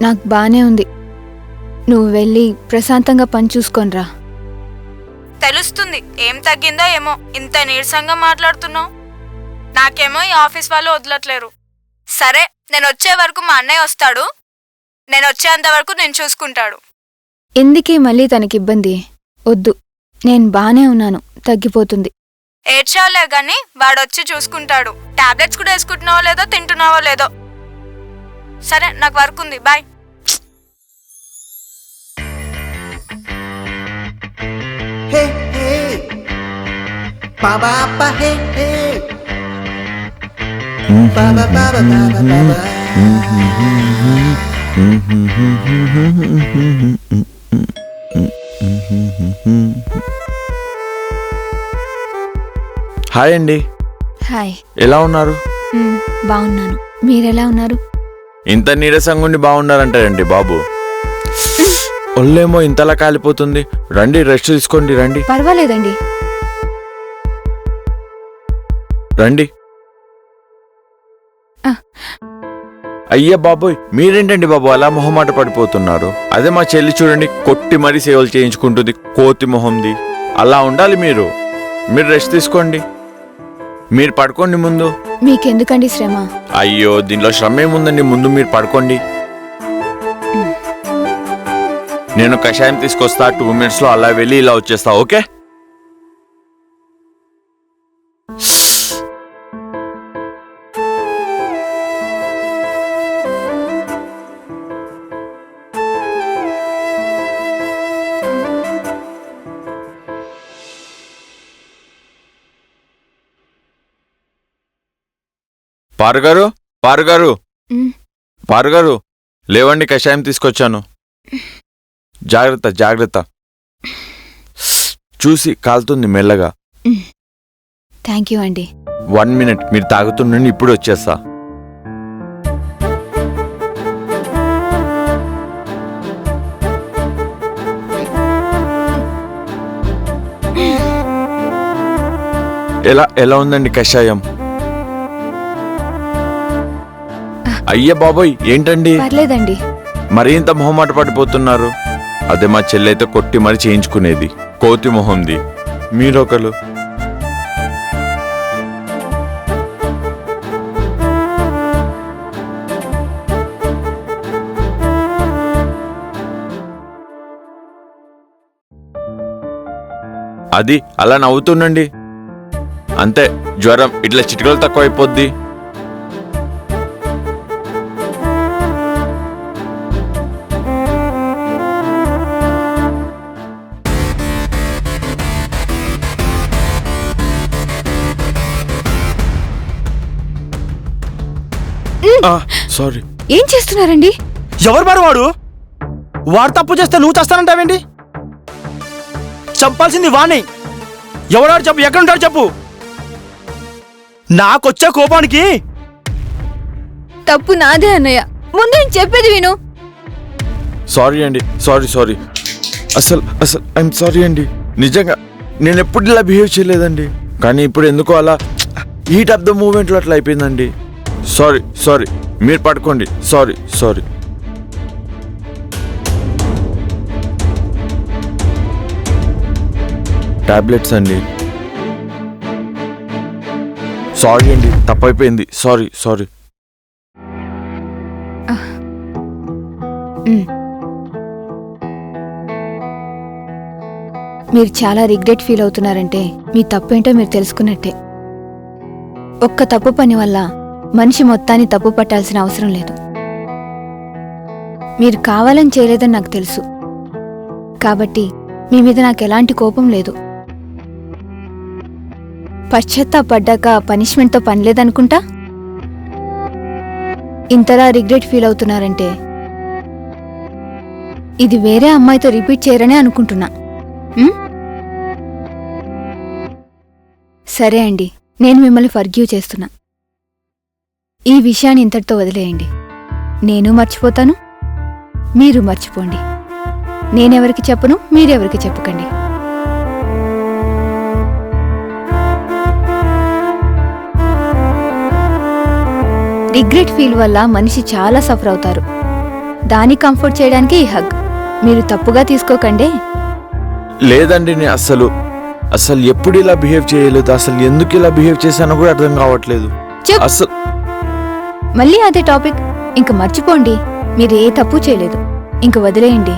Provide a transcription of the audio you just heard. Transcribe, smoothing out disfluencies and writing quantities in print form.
నాకు బానే ఉంది. నువ్వు వెళ్ళి ప్రశాంతంగా పని చూసుకొనిరా. తెలుస్తుంది ఏం తగ్గిందో ఏమో, ఇంత నీరసంగా మాట్లాడుతున్నావు. నాకేమో ఈ ఆఫీస్ వాళ్ళు వదలట్లేరు. సరే, నేను వచ్చే వరకు మా అన్నయ్య వస్తాడు. నేను వచ్చేంత వరకు నేను చూసుకుంటాడు. ఎందుకే మళ్ళీ తనకిబ్బంది? వద్దు, నేను బానే ఉన్నాను, తగ్గిపోతుంది. ఏడ్చాలే గాని వాడొచ్చి చూసుకుంటాడు. టాబ్లెట్స్ కూడా వేసుకుంటున్నావో లేదో, తింటున్నావో లేదో. సరే, నాకు వర్క్ ఉంది, bye. Hey, hey, baba, ba, hey, hey, baba, baba, baba, baba. Hi అండి. హాయ్. ఎలా ఉన్నారు? బాగున్నాను. మీరెలా ఉన్నారు? ఇంత నీరసంగా ఉండి బాగున్నారంటారండి బాబు. ఒళ్ళేమో ఇంతలా కాలిపోతుంది. రండి, రెస్ట్ తీసుకోండి. రండి. పర్వాలేదండి. రండి. అయ్యా బాబోయ్, మీరేంటండి బాబు అలా మొహమాట పడిపోతున్నారు? అదే మా చెల్లి చూడండి, కొట్టి మరీ సేవలు చేయించుకుంటుంది, కోతి మొహంది. అలా ఉండాలి మీరు. మీరు రెస్ట్ తీసుకోండి. మీరు పడుకోండి ముందు. మీకెందుకండి శ్రమ? అయ్యో, దీనిలో శ్రమ ఏముందండి, ముందు మీరు పడుకోండి. నేను కషాయం తీసుకొస్తా. 2 minutes లో అలా వెళ్ళి ఇలా వచ్చేస్తా. ఓకే? పారుగారు, పారుగారు, పారుగారు, లేవండి, కషాయం తీసుకొచ్చాను. జాగ్రత్త, జాగ్రత్త. చూసి కాలుతుంది మెల్లగా. థ్యాంక్ యూ అండి. 1 minute మీరు తాగుతుండండి, ఇప్పుడు వచ్చేస్తా. ఎలా ఉందండి కషాయం? అయ్యే బాబోయ్, ఏంటండి? పర్లేదండి. మరీ ఇంత మొహమాట పడిపోతున్నారు? అదే మా చెల్లైతే కొట్టి మరీ చేయించుకునేది, కోతి మొహంది. మీరొకరు. అది అలా నవ్వుతుండండి. అంతే, జ్వరం ఇట్లా చిటికలు తక్కువైపోద్ది. సారీ. ఏం చేస్తున్నారండి? ఎవరు మరి వాడు? వాడు తప్పు చేస్తే నువ్వు చేస్తానంటావేంటి? చంపాల్సింది వాణ్ణి. ఎవడాడు చెప్పు, ఎక్కడుంటాడు చెప్పు. నాకొచ్చే కోపానికి తప్పు నాదే అన్నయ్య, ముందు నేను చెప్పేది విను. సారీ అండి, సారీ. అసలు ఐఎమ్ సారీ అండి. నిజంగా నేను ఎప్పుడు ఇలా బిహేవ్ చేయలేదండి. కానీ ఇప్పుడు ఎందుకో అలా హీట్ ఆఫ్ ద మూమెంట్లో అట్లా అయిపోయిందండి. సారీ. మీరు పడుకోండి. సారీ. టాబ్లెట్స్ అండి. సారీ అండి, తప్పైపోయింది. సారీ. మీరు చాలా రిగ్రెట్ ఫీల్ అవుతున్నారంటే మీ తప్పేంటో మీరు తెలుసుకున్నట్టే. ఒక్క తప్పు పని వల్ల మనిషి మొత్తాన్ని తప్పు పట్టాల్సిన అవసరం లేదు. మీరు కావాలని చేయలేదని నాకు తెలుసు, కాబట్టి మీ మీద నాకు ఎలాంటి కోపం లేదు. పశ్చాత్తాపడ్డాక పనిష్మెంట్తో పని లేదనుకుంటా. ఇంతలా రిగ్రెట్ ఫీల్ అవుతున్నారంటే ఇది వేరే అమ్మాయితో రిపీట్ చేయరనే అనుకుంటున్నా. సరే అండి, నేను మిమ్మల్ని ఫర్గ్యూ చేస్తున్నా. ఈ విషయాన్ని ఇంతటితో వదిలేయండి. నేను మర్చిపోతాను, మీరు మర్చిపోండి. నేనెవరికి చెప్పను, మీరెవరికి చెప్పకండి. రిగ్రెట్ ఫీల్ వల్ల మనిషి చాలా సఫర్ అవుతారు. దాన్ని కంఫర్ట్ చేయడానికి ఈ హగ్. మీరు తప్పుగా తీసుకోకండి. లేదండి, నేను అసలు ఎప్పుడు ఇలా బిహేవ్ చేయలేదు. అసలు ఎందుకు ఇలా బిహేవ్ చేశానో కూడా అర్థం కావట్లేదు. చెప్. అసలు మళ్ళీ అదే టాపిక్. ఇంక మర్చిపోండి, మీరు ఏ తప్పు చేయలేదు. ఇంక వదిలేయండి.